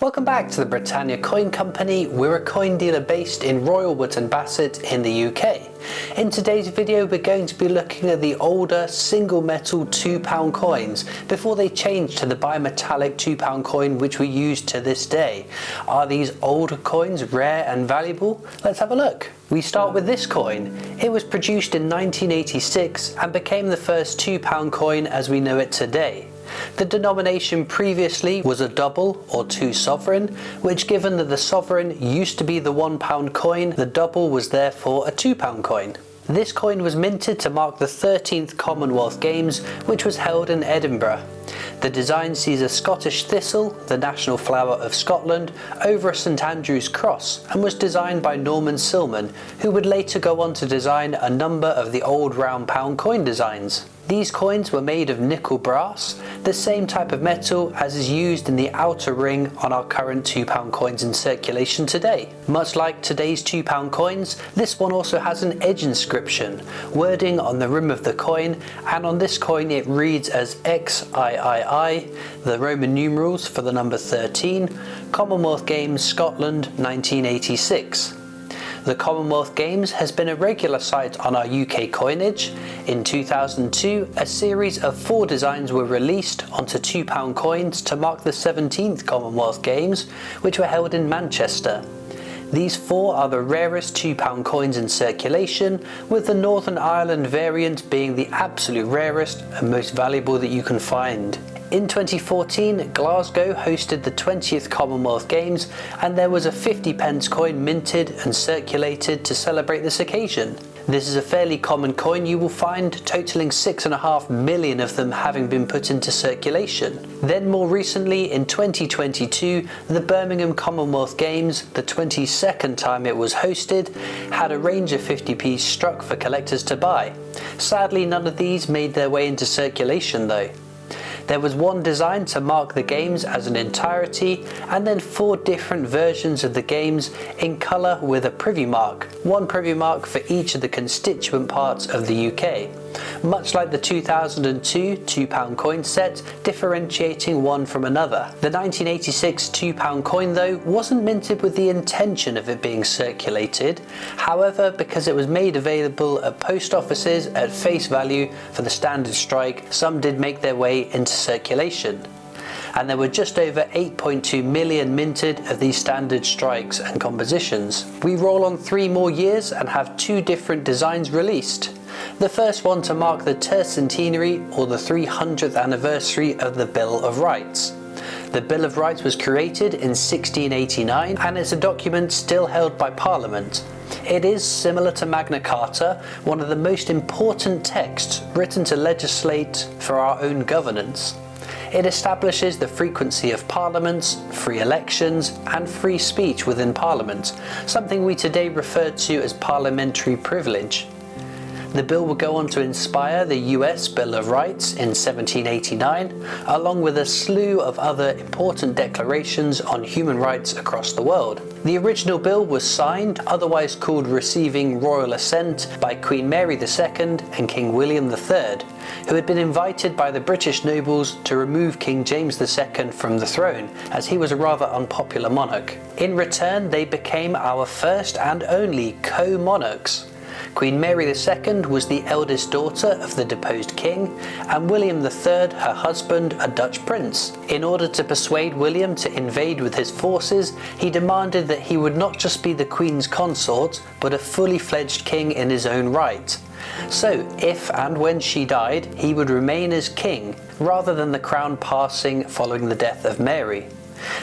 Welcome back to the Britannia Coin Company. We're a coin dealer based in Royal Wootton Bassett in the UK. In today's video we're going to be looking at the older single metal £2 coins before they changed to the bimetallic £2 coin which we use to this day. Are these older coins rare and valuable? Let's have a look. We start with this coin. It was produced in 1986 and became the first £2 coin as we know it today. The denomination previously was a double or two sovereign, which given that the sovereign used to be the £1 coin, the double was therefore a £2 coin. This coin was minted to mark the 13th Commonwealth Games, which was held in Edinburgh. The design sees a Scottish thistle, the national flower of Scotland, over a St Andrew's cross and was designed by Norman Silman, who would later go on to design a number of the old round pound coin designs. These coins were made of nickel brass, the same type of metal as is used in the outer ring on our current £2 coins in circulation today. Much like today's £2 coins, this one also has an edge inscription, wording on the rim of the coin, and on this coin it reads as XIII, the Roman numerals for the number 13, Commonwealth Games Scotland 1986. The Commonwealth Games has been a regular sight on our UK coinage. In 2002, a series of 4 designs were released onto £2 coins to mark the 17th Commonwealth Games, which were held in Manchester. These 4 are the rarest £2 coins in circulation, with the Northern Ireland variant being the absolute rarest and most valuable that you can find. In 2014, Glasgow hosted the 20th Commonwealth Games and there was a 50p coin minted and circulated to celebrate this occasion. This is a fairly common coin you will find, totaling 6.5 million of them having been put into circulation. Then more recently, in 2022, the Birmingham Commonwealth Games, the 22nd time it was hosted, had a range of 50p's struck for collectors to buy. Sadly, none of these made their way into circulation though. There was one design to mark the games as an entirety, and then 4 different versions of the games in colour with a privy mark, one privy mark for each of the constituent parts of the UK. Much like the 2002 £2 coin set, differentiating one from another. The 1986 £2 coin though wasn't minted with the intention of it being circulated. However, because it was made available at post offices at face value for the standard strike, some did make their way into circulation. And there were just over 8.2 million minted of these standard strikes and compositions. We roll on 3 more years and have 2 different designs released. The first one to mark the tercentenary or the 300th anniversary of the Bill of Rights. The Bill of Rights was created in 1689 and it's a document still held by Parliament. It is similar to Magna Carta, one of the most important texts written to legislate for our own governance. It establishes the frequency of parliaments, free elections and free speech within Parliament, something we today refer to as parliamentary privilege. The bill would go on to inspire the US Bill of Rights in 1789, along with a slew of other important declarations on human rights across the world. The original bill was signed, otherwise called receiving royal assent, by Queen Mary II and King William III, who had been invited by the British nobles to remove King James II from the throne, as he was a rather unpopular monarch. In return, they became our first and only co-monarchs. Queen Mary II was the eldest daughter of the deposed king, and William III, her husband, a Dutch prince. In order to persuade William to invade with his forces, he demanded that he would not just be the Queen's consort, but a fully fledged king in his own right. So, if and when she died, he would remain as king, rather than the crown passing following the death of Mary.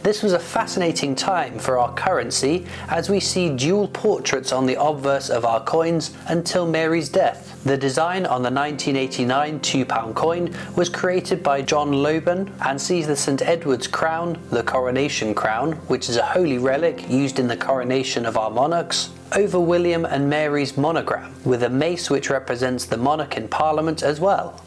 This was a fascinating time for our currency, as we see dual portraits on the obverse of our coins until Mary's death. The design on the 1989 £2 coin was created by John Loban and sees the St Edward's crown, the coronation crown, which is a holy relic used in the coronation of our monarchs, over William and Mary's monogram, with a mace which represents the monarch in Parliament as well.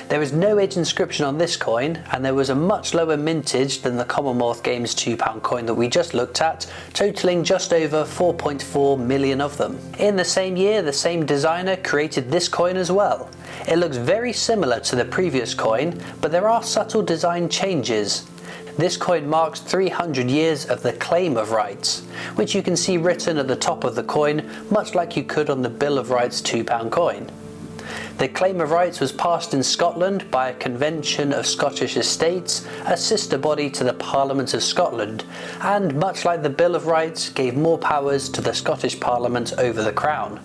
There is no edge inscription on this coin, and there was a much lower mintage than the Commonwealth Games £2 coin that we just looked at, totaling just over 4.4 million of them. In the same year, the same designer created this coin as well. It looks very similar to the previous coin, but there are subtle design changes. This coin marks 300 years of the claim of rights, which you can see written at the top of the coin, much like you could on the Bill of Rights £2 coin. The claim of rights was passed in Scotland by a convention of Scottish estates, a sister body to the Parliament of Scotland, and much like the Bill of Rights, gave more powers to the Scottish Parliament over the Crown.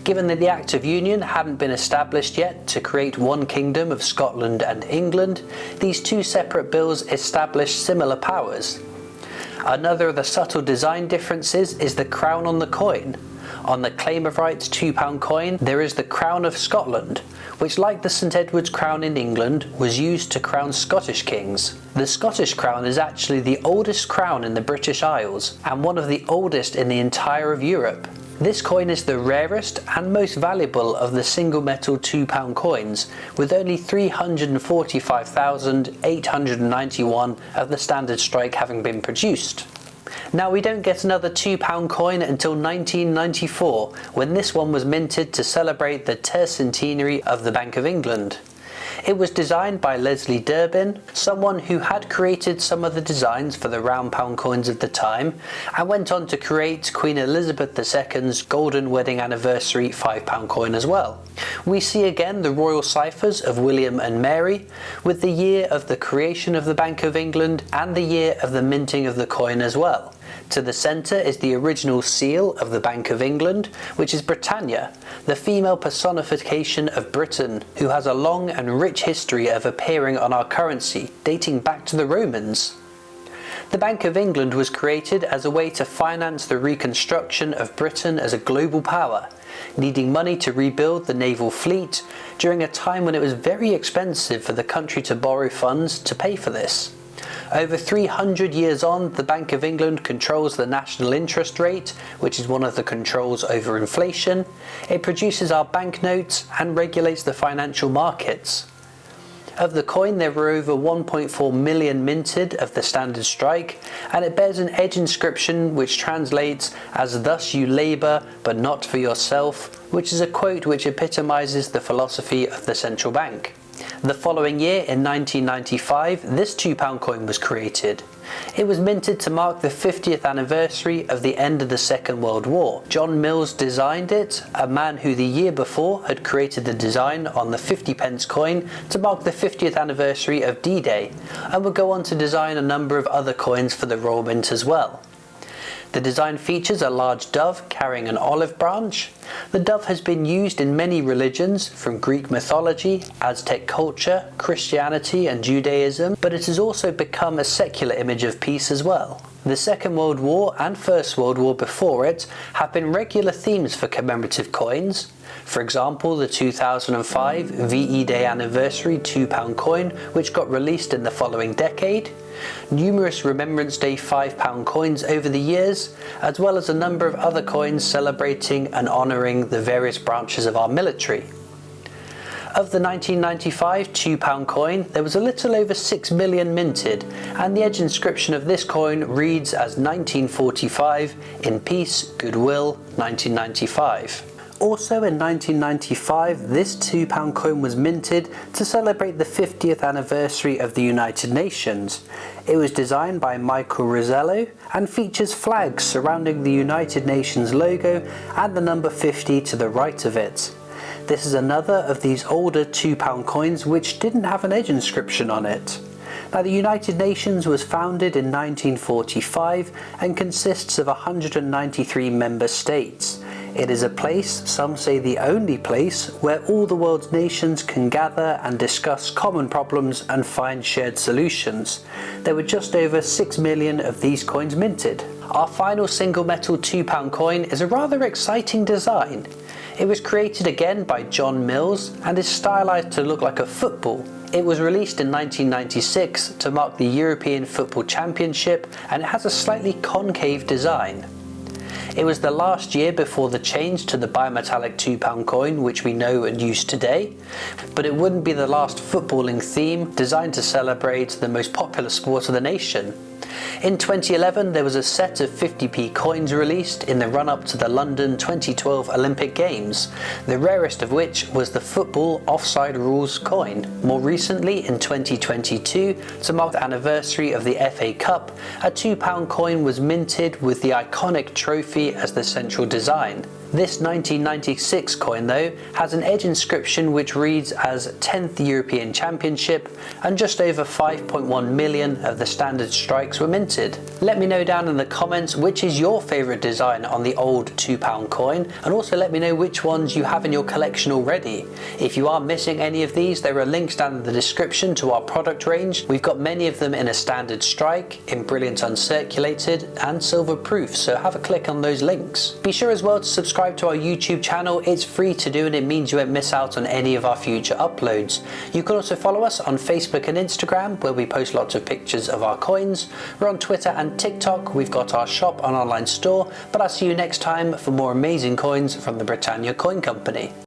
Given that the Act of Union hadn't been established yet to create one kingdom of Scotland and England, these two separate bills established similar powers. Another of the subtle design differences is the crown on the coin. On the claim of rights £2 coin, there is the Crown of Scotland, which, like the St Edward's crown in England, was used to crown Scottish kings. The Scottish crown is actually the oldest crown in the British Isles, and one of the oldest in the entire of Europe. This coin is the rarest and most valuable of the single metal £2 coins, with only 345,891 of the standard strike having been produced. Now, we don't get another £2 coin until 1994, when this one was minted to celebrate the tercentenary of the Bank of England. It was designed by Leslie Durbin, someone who had created some of the designs for the round pound coins of the time, and went on to create Queen Elizabeth II's Golden Wedding Anniversary £5 coin as well. We see again the royal ciphers of William and Mary, with the year of the creation of the Bank of England and the year of the minting of the coin as well. To the centre is the original seal of the Bank of England, which is Britannia, the female personification of Britain, who has a long and rich history of appearing on our currency, dating back to the Romans. The Bank of England was created as a way to finance the reconstruction of Britain as a global power, needing money to rebuild the naval fleet during a time when it was very expensive for the country to borrow funds to pay for this. Over 300 years on, the Bank of England controls the national interest rate, which is one of the controls over inflation. It produces our banknotes and regulates the financial markets. Of the coin, there were over 1.4 million minted of the standard strike, and it bears an edge inscription which translates as "Thus you labour, but not for yourself," which is a quote which epitomizes the philosophy of the central bank. The following year, in 1995, this £2 coin was created. It was minted to mark the 50th anniversary of the end of the Second World War. John Mills designed it, a man who the year before had created the design on the 50p coin to mark the 50th anniversary of D-Day, and would go on to design a number of other coins for the Royal Mint as well. The design features a large dove carrying an olive branch. The dove has been used in many religions, from Greek mythology, Aztec culture, Christianity and Judaism, but it has also become a secular image of peace as well. The Second World War and First World War before it have been regular themes for commemorative coins. For example, the 2005 VE Day Anniversary £2 coin, which got released in the following decade, numerous Remembrance Day £5 coins over the years, as well as a number of other coins celebrating and honouring the various branches of our military. Of the 1995 £2 coin, there was a little over 6 million minted, and the edge inscription of this coin reads as 1945, in peace, goodwill, 1995. Also in 1995, this £2 coin was minted to celebrate the 50th anniversary of the United Nations. It was designed by Michael Rosello and features flags surrounding the United Nations logo and the number 50 to the right of it. This is another of these older £2 coins which didn't have an edge inscription on it. Now, the United Nations was founded in 1945 and consists of 193 member states. It is a place, some say the only place, where all the world's nations can gather and discuss common problems and find shared solutions. There were just over 6 million of these coins minted. Our final single metal £2 coin is a rather exciting design. It was created again by John Mills and is stylized to look like a football. It was released in 1996 to mark the European Football Championship, and it has a slightly concave design. It was the last year before the change to the bimetallic £2 coin which we know and use today, but it wouldn't be the last footballing theme designed to celebrate the most popular sport of the nation. In 2011, there was a set of 50p coins released in the run-up to the London 2012 Olympic Games, the rarest of which was the football offside rules coin. More recently, in 2022, to mark the anniversary of the FA Cup, a £2 coin was minted with the iconic trophy as the central design. This 1996 coin, though, has an edge inscription which reads as 10th European Championship, and just over 5.1 million of the standard strikes were minted. Let me know down in the comments which is your favourite design on the old £2 coin, and also let me know which ones you have in your collection already. If you are missing any of these, there are links down in the description to our product range. We've got many of them in a standard strike, in brilliant uncirculated, and silver proof, so have a click on those links. Be sure as well to subscribe to our YouTube channel. It's free to do and it means you won't miss out on any of our future uploads. You can also follow us on Facebook and Instagram, where we post lots of pictures of our coins. We're on Twitter and TikTok. We've got our shop and online store, but I'll see you next time for more amazing coins from the Britannia Coin Company.